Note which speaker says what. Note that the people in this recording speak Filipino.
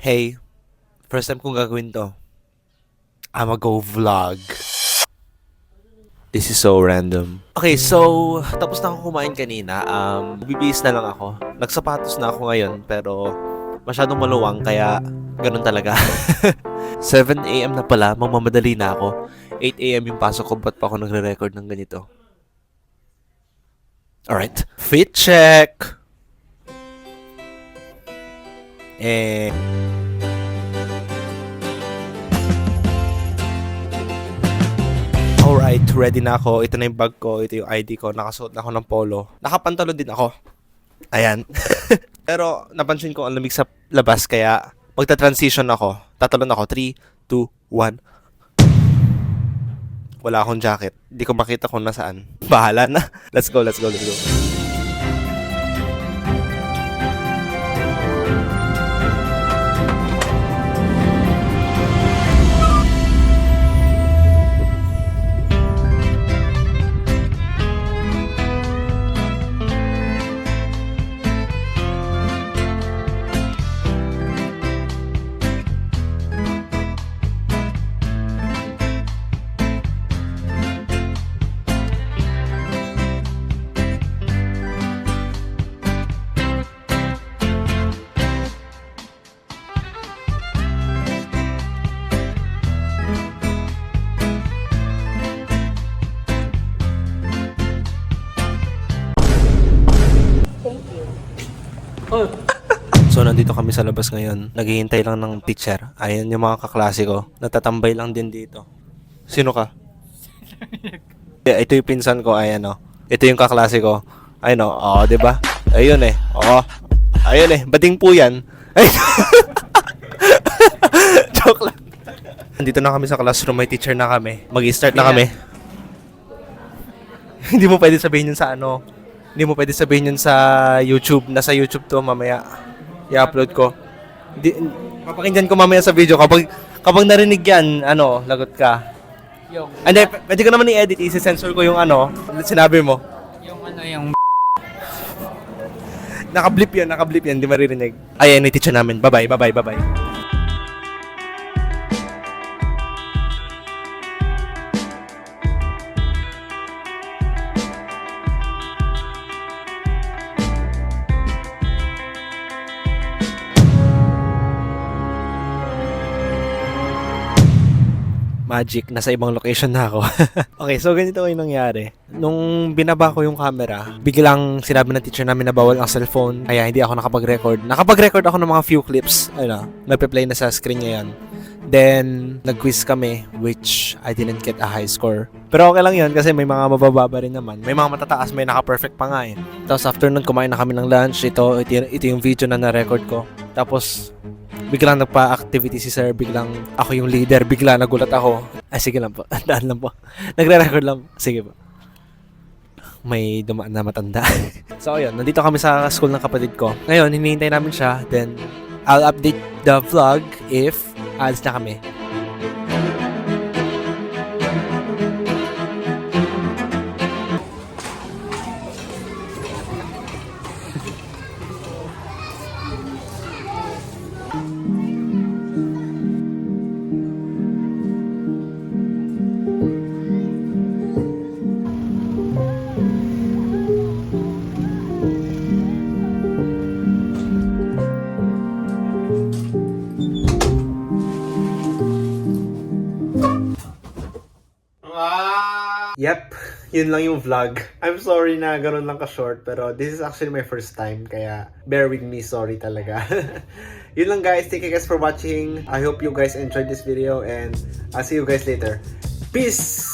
Speaker 1: Hey, first time kong gagawin to. I'ma go vlog. This is so random. Okay, so tapos na ako kumain kanina. Bibihis na lang ako. Nagsapatos na ako ngayon, pero masyadong maluwang, kaya ganun talaga. 7 a.m. na pala, mamamadali na ako. 8 a.m. yung pasok ko, ba't pa ako nagre-record ng ganito? Alright, fit check! Alright, ready na ako. Ito na yung bag ko, ito yung ID ko. Nakasuot na ako ng polo. Nakapantalo din ako. Ayan. Pero napansin ko ang lamig sa labas, kaya magta-transition ako. Tatalon ako. 3, 2, 1. Wala akong jacket. Di ko makita kung nasaan. Bahala na. Let's go, let's go, let's go. So, nandito kami sa labas ngayon. Naghihintay lang ng teacher. Ayan yung mga kaklase ko. Natatambay lang din dito. Sino ka? Ito yung pinsan ko. Ayan o. Ito yung kaklase ko. Ayan o. Oo, diba? Ayun eh. Oo. Ayun eh. Bading po yan. Joke lang. Nandito na kami sa classroom. May teacher na kami. Mag-start na kami. Hindi mo pwede sabihin yun sa ano. Hindi mo pwede sabihin yun sa YouTube. Nasa YouTube to mamaya. I-upload ko. Papakinggan ko mamaya sa video. Kapag narinig yan, ano, lagot ka.
Speaker 2: Yung,
Speaker 1: Hindi, pwede ko naman i-edit. I-censor ko yung ano, sinabi mo.
Speaker 2: yung ano, yung
Speaker 1: Naka-blip yan. Hindi maririnig. Ayan, yung teacher namin. Bye-bye. Magic, nasa ibang location na ako. Okay, so ganito yung nangyari. Nung binaba ko yung camera, biglang sinabi ng teacher namin na bawal ang cellphone, kaya hindi ako nakapag-record. Nakapag-record ako ng mga few clips. Ano, nagpe-play na sa screen niya yan. Then, nag-quiz kami, which I didn't get a high score. Pero okay lang yun kasi may mga mabababa rin naman. May mga matataas, may naka-perfect pa nga eh. Tapos after nun, kumain na kami ng lunch. Ito yung video na na-record ko. Tapos, biglang nagpa-activity si sir, biglang ako yung leader, bigla nagulat ako. Ay, sige lang po. Daan lang po. Nagre-record lang. Sige po. May dumaan na matanda. So, ayun. Nandito kami sa school ng kapatid ko. Ngayon, hinihintay namin siya. Then, I'll update the vlog if alis na kami. Yep, yun lang yung vlog. I'm sorry na gano'n lang ka-short, pero this is actually my first time, kaya bear with me, sorry talaga. Yun lang guys, thank you guys for watching. I hope you guys enjoyed this video and I'll see you guys later. Peace!